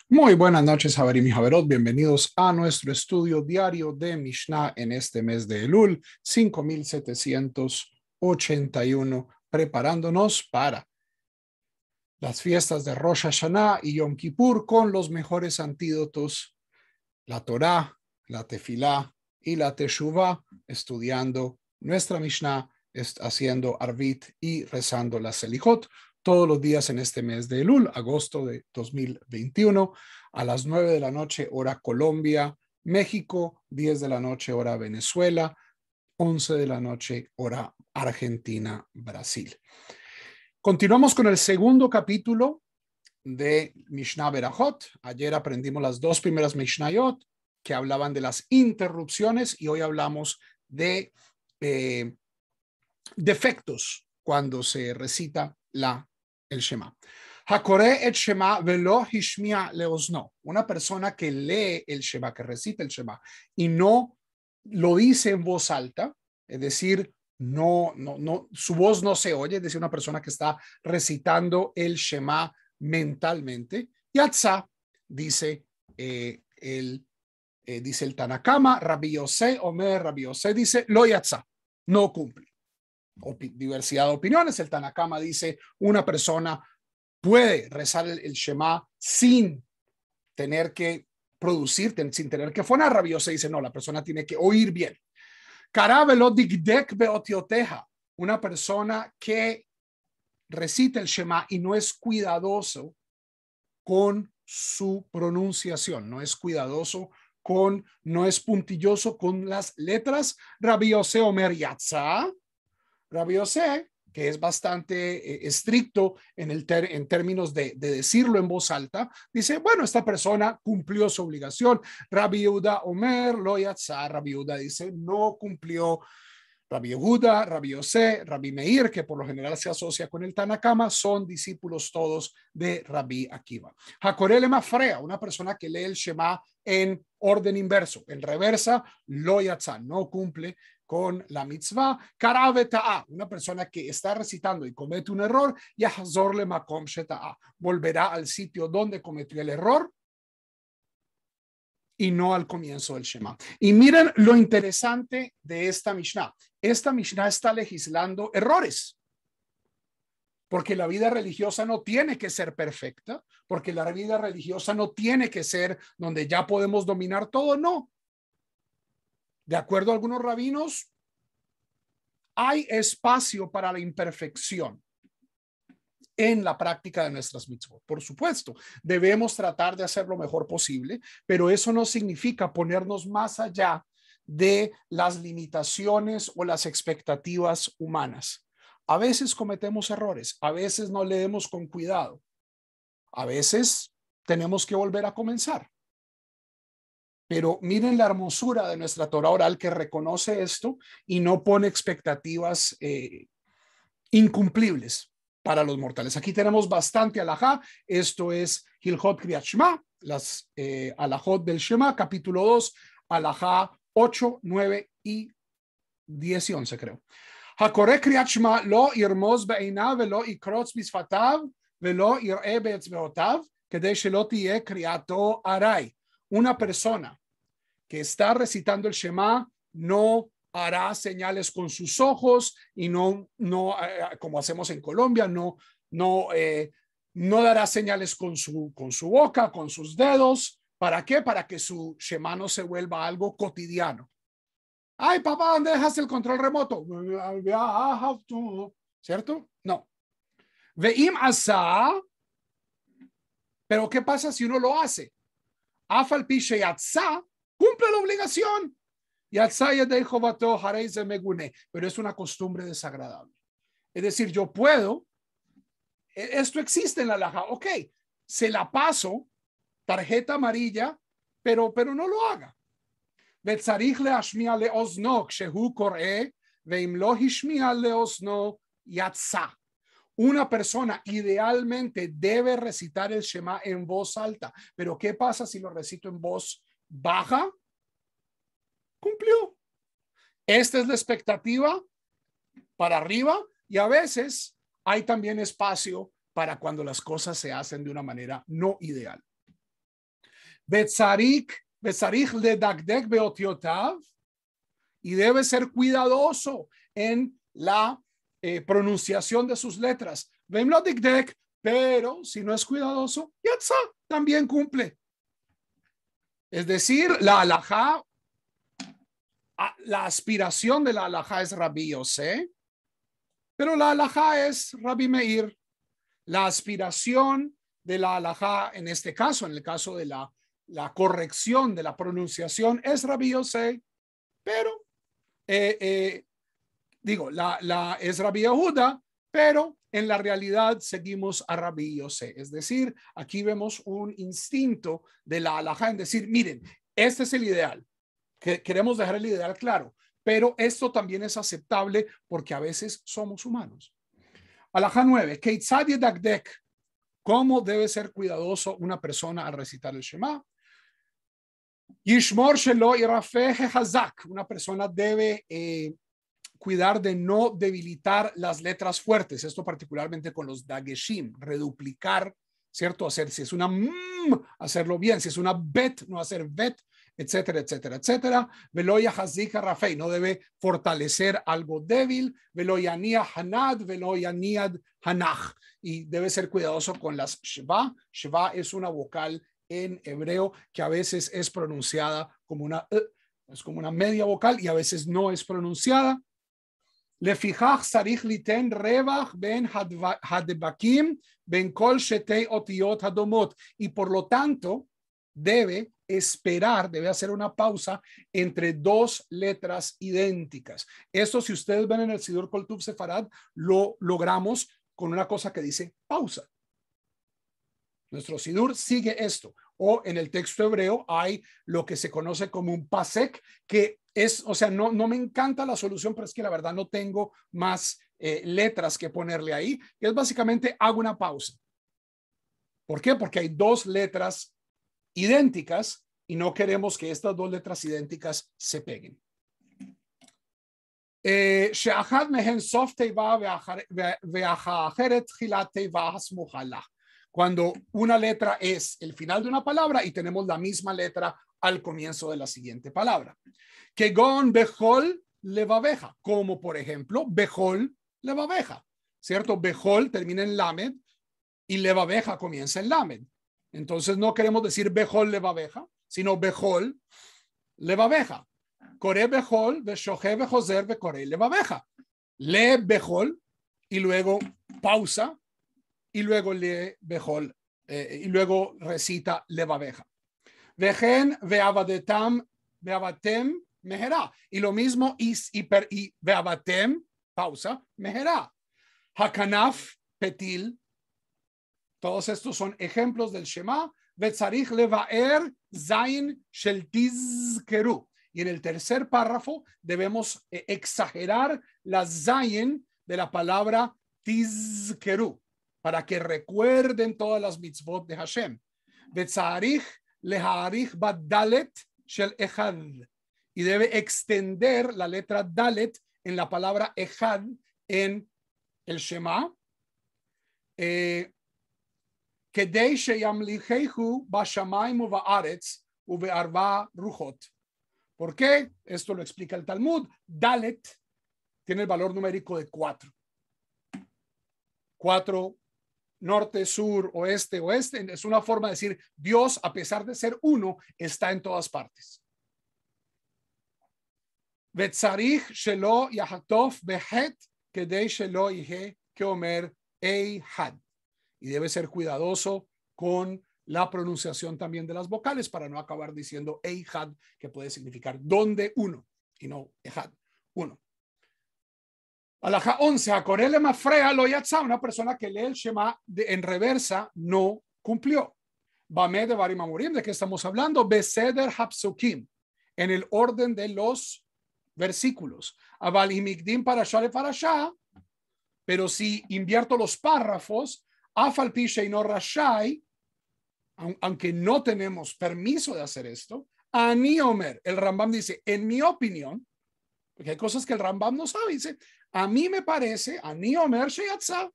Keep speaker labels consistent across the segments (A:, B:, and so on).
A: Muy buenas noches, Haverim y Haverot. Bienvenidos a nuestro estudio diario de Mishnah en este mes de Elul, 5781, preparándonos para las fiestas de Rosh Hashanah y Yom Kippur con los mejores antídotos, la Torá, la Tefilá y la Teshuvah, estudiando nuestra Mishnah, haciendo Arvit y rezando la Selichot todos los días en este mes de Elul, agosto de 2021, a las 9 de la noche, hora Colombia, México, 10 de la noche, hora Venezuela, 11 de la noche, hora Argentina, Brasil. Continuamos con el segundo capítulo de Mishnah Berajot. Ayer aprendimos las dos primeras Mishnayot que hablaban de las interrupciones y hoy hablamos de defectos cuando se recita el Shema. Hakore et Shema velo hishmia leozno. Una persona que lee el Shema, que recita el Shema y no lo dice en voz alta, es decir, no, su voz no se oye, es decir, una persona que está recitando el Shema mentalmente. Yatza, dice dice el Tanakama, Rabbi Yosef, Omer, Rabbi Yosef dice, lo yatza, no cumple. Diversidad de opiniones. El Tanakama dice, una persona puede rezar el Shema sin tener que producir, sin tener que fonar. Rabbi Yosef dice, no, la persona tiene que oír bien. Karabelo digdek beotioteja, una persona que recita el Shema y no es cuidadoso con su pronunciación, no es cuidadoso no es puntilloso con las letras. Rabbi Yosef Omer Yatza, Rabbi Yosef, que es bastante estricto en términos de decirlo en voz alta, dice, bueno, esta persona cumplió su obligación. Rabbi Yehuda Omer lo yatza, Rabbi Yehuda dice, no cumplió. Rabbi Yehuda, Rabbi Yosef, Rabbi Meir, que por lo general se asocia con el Tanakama, son discípulos todos de Rabbi Akiva. Hakorele Mafrea, una persona que lee el Shema en orden inverso, en reversa, lo yatza, no cumple con la mitzvah. Karaveta'a, una persona que está recitando y comete un error, yahzorle makom sheta'a, volverá al sitio donde cometió el error y no al comienzo del Shema. Y miren lo interesante de esta Mishnah. Esta Mishnah está legislando errores, porque la vida religiosa no tiene que ser perfecta, porque la vida religiosa no tiene que ser donde ya podemos dominar todo, no. De acuerdo a algunos rabinos, hay espacio para la imperfección en la práctica de nuestras mitzvot. Por supuesto, debemos tratar de hacer lo mejor posible, pero eso no significa ponernos más allá de las limitaciones o las expectativas humanas. A veces cometemos errores, a veces no leemos con cuidado, a veces tenemos que volver a comenzar. Pero miren la hermosura de nuestra Torah oral que reconoce esto y no pone expectativas incumplibles para los mortales. Aquí tenemos bastante alajá. Esto es Hilchot Kriyat Shema, las alajot del Shema, capítulo 2, alajá 8, 9 y 10 y 11, creo. Hakore Kriyat Shema lo yirmoz be'einav velo yikrotz bisfatav velo yir'e be'etzbeotav kedei shelo tiyeh kriyato aray. Una persona que está recitando el Shema no hará señales con sus ojos y no como hacemos en Colombia, no dará señales con su boca, con sus dedos. ¿Para qué? Para que su Shema no se vuelva algo cotidiano. Ay, papá, ¿dónde dejaste el control remoto? ¿Cierto? No. Veim asa, pero ¿qué pasa si uno lo hace? Afal pi sheyatza, cumple la obligación. Pero es una costumbre desagradable. Es decir, yo puedo, esto existe en la halajá, ok, se la paso, tarjeta amarilla, pero no lo haga. Una persona idealmente debe recitar el Shema en voz alta, pero ¿qué pasa si lo recito en voz baja? Cumplió. Esta es la expectativa para arriba y a veces hay también espacio para cuando las cosas se hacen de una manera no ideal. Betzarich ledakdek beotiotav, y debe ser cuidadoso en la pronunciación de sus letras. Vem lo dikdek, pero si no es cuidadoso, yatsa, también cumple. Es decir, la halajá, la aspiración de la halajá es Rabbi Yosef, pero la halajá es Rabbi Meir. La aspiración de la halajá, en este caso, en el caso de la corrección de la pronunciación, es Rabbi Yosef, pero es Rabbi Yehuda, pero en la realidad seguimos a Rabbi Yosef. Es decir, aquí vemos un instinto de la halajá en decir, miren, este es el ideal, que queremos dejar el ideal claro, pero esto también es aceptable porque a veces somos humanos. Halajá 9, Keitzad yedakdek, ¿cómo debe ser cuidadoso una persona al recitar el Shema? Yishmor shelo irafeh hazak, una persona debe cuidar de no debilitar las letras fuertes, esto particularmente con los dageshim, reduplicar, ¿cierto? Hacer, si es una hacerlo bien, si es una bet, no hacer bet, etcétera, etcétera, etcétera. Veloya hazika rafei, no debe fortalecer algo débil. Veloya nia hanad, veloya niad hanach, y debe ser cuidadoso con las shva. Shva es una vocal en hebreo que a veces es pronunciada como es como una media vocal y a veces no es pronunciada. לפיכך צריך ליתן רווח בין הדבקים בין כל שתי אותיות הדומות, y por lo tanto debe esperar, debe hacer una pausa entre dos letras idénticas. Esto, si ustedes ven en el Sidur Kol Tuv Sefarad, lo logramos con una cosa que dice pausa. Nuestro Sidur sigue esto, o en el texto hebreo hay lo que se conoce como un pasek, que es, o sea, no me encanta la solución, pero es que la verdad no tengo más letras que ponerle ahí, que es básicamente hago una pausa. ¿Por qué? Porque hay dos letras idénticas y no queremos que estas dos letras idénticas se peguen. שאחד מהן סוף תיבה והאחרת תחילת תיבה הסמוכה לה. Cuando una letra es el final de una palabra y tenemos la misma letra al comienzo de la siguiente palabra. Kegon bejol levaveja, como por ejemplo bejol levaveja, ¿cierto? Bejol termina en lamed y levaveja comienza en lamed. Entonces no queremos decir bejol levaveja, sino bejol levaveja. Kore bejol, beshoje bejoser, bekore levaveja. Le bejol y luego pausa y luego le bejol y luego recita levaveja. Vejen veavadetam veavatem meherá. Y lo mismo y veavatem, pausa, meherá. Hakanaf, petil. Todos estos son ejemplos del Shema. Vetzarich levaer zayin shel tizkeru. Y en el tercer párrafo debemos exagerar la zayin de la palabra tizkeru para que recuerden todas las mitzvot de Hashem. Vetzarich leharich bad dalet shel echad. Y debe extender la letra dalet en la palabra echad en el Shema. Kedei sheyamlichehu bashamayim uvaaretz uvearva ruchot. ¿Por qué? Esto lo explica el Talmud. Dalet tiene el valor numérico de 4. 4, norte, sur, oeste, oeste. Es una forma de decir Dios, a pesar de ser uno, está en todas partes. Vetzarich shelo yahatof behet kedei shelo ihe keomer eihad. Y debe ser cuidadoso con la pronunciación también de las vocales para no acabar diciendo eihad, que puede significar donde uno y no ehad, uno. Halajá 11, Akorele mafrea lo yatza, una persona que lee el Shema en reversa no cumplió. Bame de Barim Amurim, ¿de qué estamos hablando? Beseder hapsukim, en el orden de los versículos. Aval imigdim parashá le parashá, pero si invierto los párrafos, afal pi sheino rashai, aunque no tenemos permiso de hacer esto, ani omer, el Rambam dice, en mi opinión, porque hay cosas que el Rambam no sabe, dice, a mí me parece, ani omer sheyatza,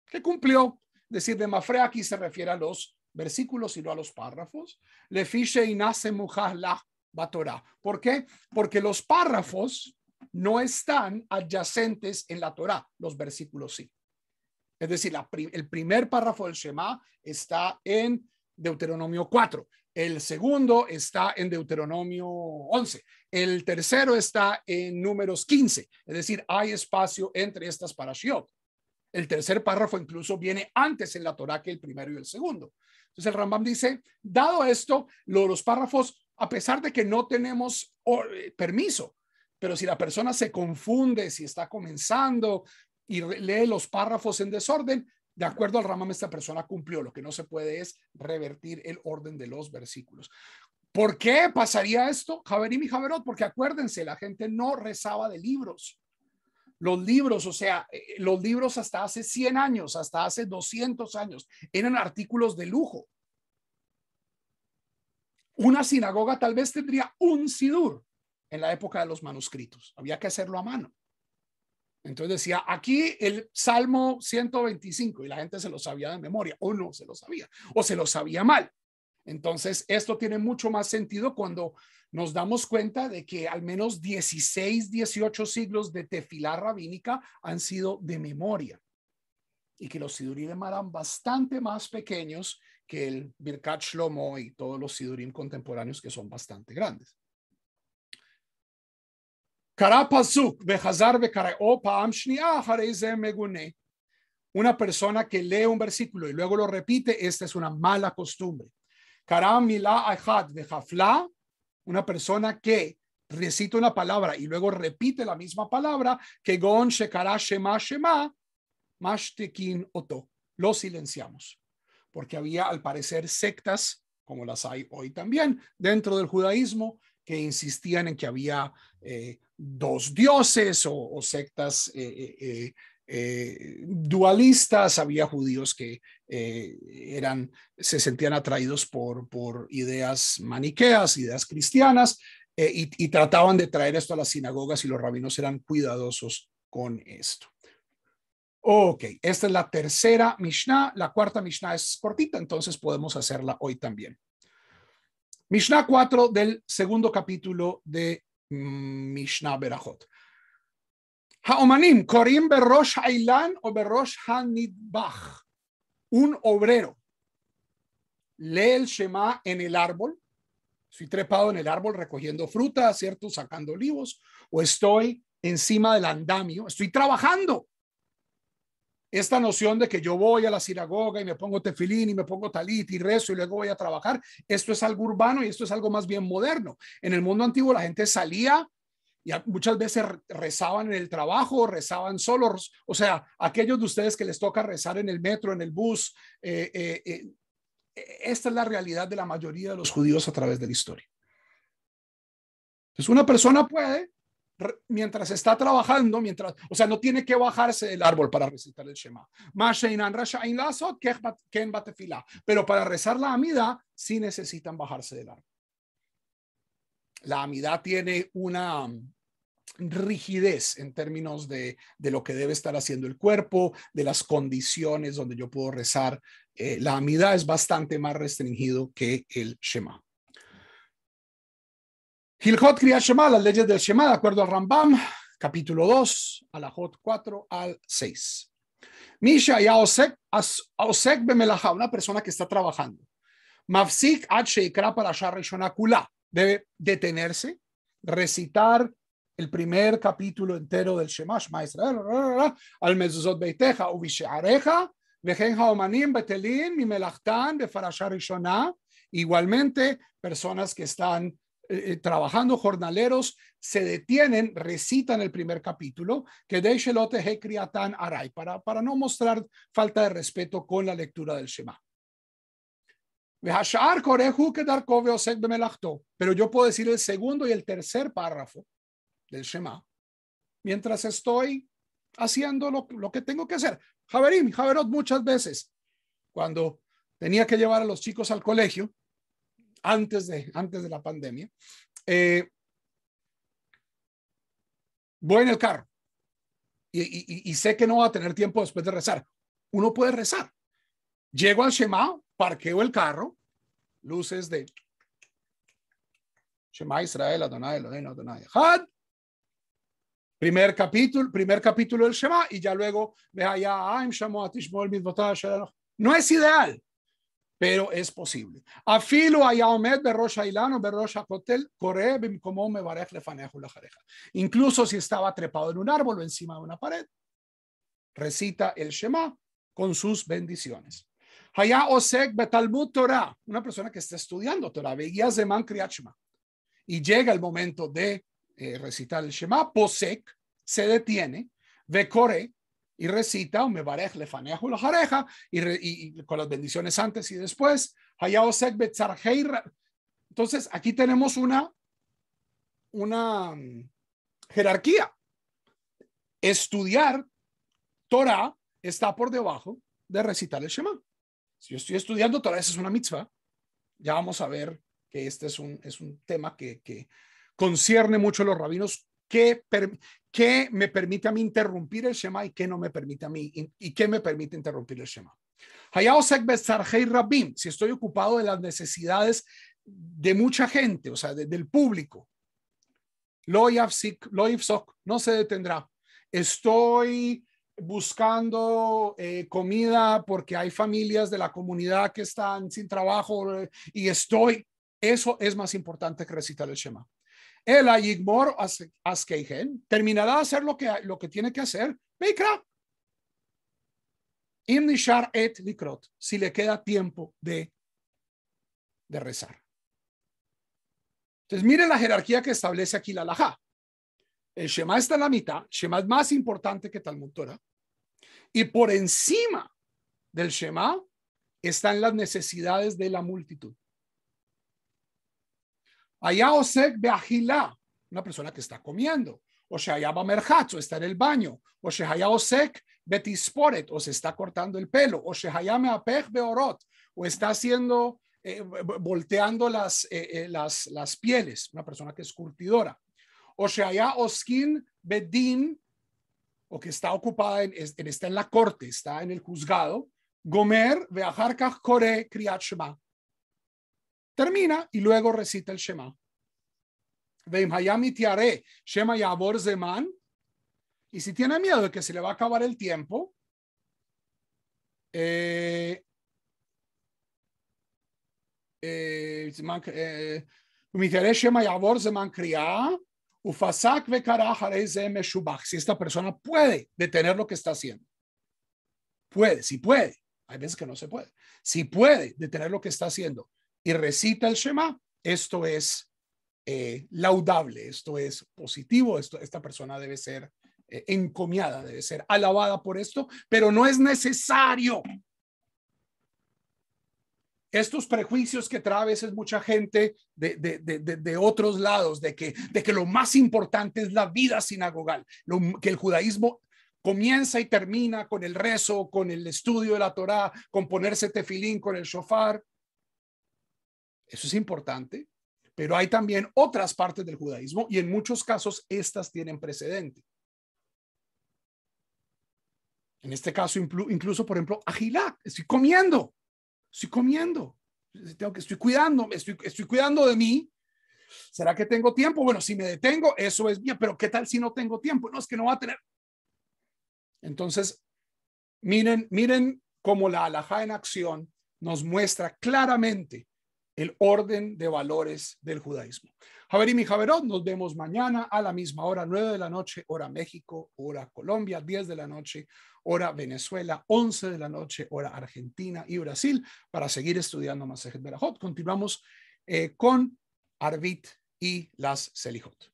A: que cumplió. decir, de Mafre aquí se refiere a los versículos y no a los párrafos. Le fiche y nace la Batorá. ¿Por qué? Porque los párrafos no están adyacentes en la Torá, los versículos sí. Es decir, el primer párrafo del Shema está en Deuteronomio 4. El segundo está en Deuteronomio 11. El tercero está en Números 15. Es decir, hay espacio entre estas parashiot. El tercer párrafo incluso viene antes en la Torá que el primero y el segundo. Entonces el Rambam dice, dado esto, los párrafos, a pesar de que no tenemos permiso, pero si la persona se confunde, si está comenzando y lee los párrafos en desorden, de acuerdo al Rambam, esta persona cumplió. Lo que no se puede es revertir el orden de los versículos. ¿Por qué pasaría esto, Javerim y Javerot? Porque acuérdense, la gente no rezaba de libros. Los libros, o sea, los libros hasta hace 100 años, hasta hace 200 años, eran artículos de lujo. Una sinagoga tal vez tendría un sidur en la época de los manuscritos. Había que hacerlo a mano. Entonces decía, aquí el Salmo 125 y la gente se lo sabía de memoria o no se lo sabía o se lo sabía mal. Entonces esto tiene mucho más sentido cuando nos damos cuenta de que al menos 16, 18 siglos de tefilá rabínica han sido de memoria y que los sidurim eran bastante más pequeños que el Birkat Shlomo y todos los sidurim contemporáneos que son bastante grandes. Una persona que lee un versículo y luego lo repite, esta es una mala costumbre. Una persona que recita una palabra y luego repite la misma palabra, que gon shekara shema shema, mashtekin oto. Lo silenciamos, porque había al parecer sectas, como las hay hoy también, dentro del judaísmo, que insistían en que había dos dioses o sectas dualistas. Había judíos que se sentían atraídos por ideas maniqueas, ideas cristianas, y trataban de traer esto a las sinagogas y los rabinos eran cuidadosos con esto. Ok, esta es la tercera Mishnah. La cuarta Mishnah es cortita, entonces podemos hacerla hoy también. Mishnah 4 del segundo capítulo de Mishnah Berajot. Haomanim, korim berosh hailan o berosh hanidbach. Un obrero lee el Shema en el árbol. Estoy trepado en el árbol recogiendo fruta, ¿cierto? Sacando olivos. O estoy encima del andamio. Estoy trabajando. Esta noción de que yo voy a la sinagoga y me pongo tefilín y me pongo talit y rezo y luego voy a trabajar, esto es algo urbano y esto es algo más bien moderno. En el mundo antiguo la gente salía y muchas veces rezaban en el trabajo, rezaban solos. O sea, aquellos de ustedes que les toca rezar en el metro, en el bus, esta es la realidad de la mayoría de los judíos a través de la historia. Entonces una persona puede, mientras está trabajando, o sea, no tiene que bajarse del árbol para recitar el Shema. Pero para rezar la Amida, sí necesitan bajarse del árbol. La Amida tiene una rigidez en términos de lo que debe estar haciendo el cuerpo, de las condiciones donde yo puedo rezar. La Amida es bastante más restringido que el Shema. Hilchot Kriyat Shema, las leyes del Shema, de acuerdo al Rambam, capítulo 2, alajot 4 al 6. Misha ya osek bemelacha, una persona que está trabajando. Mafsik ad sheikra parasha rishona kula, debe detenerse, recitar el primer capítulo entero del Shema, Shema Israel, al mezuzot beiteja uvisheareja, vejen haomanim betelin mi melachtan befarasha rishona. Igualmente, personas que están trabajando, jornaleros, se detienen, recitan el primer capítulo, que de Shelote he kriatan aray, para no mostrar falta de respeto con la lectura del Shema. Pero yo puedo decir el segundo y el tercer párrafo del Shema mientras estoy haciendo lo que tengo que hacer. Javerim, Javerot, muchas veces cuando tenía que llevar a los chicos al colegio, antes de la pandemia, voy en el carro y sé que no va a tener tiempo después de rezar. Uno puede rezar, Llego al Shema, parqueo el carro, luces de Shema Israel, Adonai Eloheinu, Adonai Echad. Primer capítulo del Shema, y ya luego no es ideal, pero es posible. Afilo haya omed berosh hailano berosh hakotel kore bimkomo mevarech lefanejo lajareja. Incluso si estaba trepado en un árbol o encima de una pared, recita el Shema con sus bendiciones. Haya osek betalmud Torah, una persona que está estudiando Torah, veía zeman kriyat shema, y llega el momento de recitar el Shema, posek, se detiene, ve kore, y recita, o me barej lefanejo la jareja, y con las bendiciones antes y después. Entonces, aquí tenemos una jerarquía. Estudiar Torah está por debajo de recitar el Shema. Si yo estoy estudiando Torah, esa es una mitzvah. Ya vamos a ver que este es un tema que concierne mucho a los rabinos, que me permite a mí interrumpir el Shema y que no me permite a mí, y que me permite interrumpir el Shema. Si estoy ocupado de las necesidades de mucha gente, o sea, del público, lo yifsok, no se detendrá. Estoy buscando comida porque hay familias de la comunidad que están sin trabajo eso es más importante que recitar el Shema. El ayigmor askeigen terminará de hacer lo que tiene que hacer. Veikra. Im nishar et likrot, si le queda tiempo de rezar. Entonces, mire la jerarquía que establece aquí la halajá. El Shema está en la mitad. Shema es más importante que Talmud Torah. Y por encima del Shema están las necesidades de la multitud. Allá osek beajilá, una persona que está comiendo. O shehaya bamerhatz, o está en el baño. O shehaya osek betisporet, o se está cortando el pelo. O shehaya meapech beorot, o está haciendo, volteando las pieles. Una persona que es curtidora. O shehaya oskin bedin, o que está ocupada está en la corte, está en el juzgado. Gomer veachar kach kore kriyat shema. Termina y luego recita el Shema. Veim hayami tiare Shema yavor zeman. Y si tiene miedo de que se le va a acabar el tiempo, Shema yavor zeman kriya ufasak vekara harei ze meshubach. Si esta persona puede detener lo que está haciendo, si puede. Hay veces que no se puede. Si puede detener lo que está haciendo y recita el Shema, esto es laudable, esto es positivo, esta persona debe ser encomiada, debe ser alabada por esto, pero no es necesario. Estos prejuicios que trae a veces mucha gente de otros lados, de que lo más importante es la vida sinagogal, que el judaísmo comienza y termina con el rezo, con el estudio de la Torá, con ponerse tefilín, con el shofar. Eso es importante, pero hay también otras partes del judaísmo y en muchos casos estas tienen precedente. En este caso, incluso, por ejemplo, agilá, estoy comiendo, estoy cuidando de mí. ¿Será que tengo tiempo? Bueno, si me detengo, eso es bien, pero ¿qué tal si no tengo tiempo? No, es que no va a tener. Entonces, miren cómo la halajá en acción nos muestra claramente el orden de valores del judaísmo. Javerim y Javerot, nos vemos mañana a la misma hora, 9 de la noche, hora México, hora Colombia, 10 de la noche, hora Venezuela, 11 de la noche, hora Argentina y Brasil, para seguir estudiando Masejet Berajot. Continuamos con Arvit y las Selijot.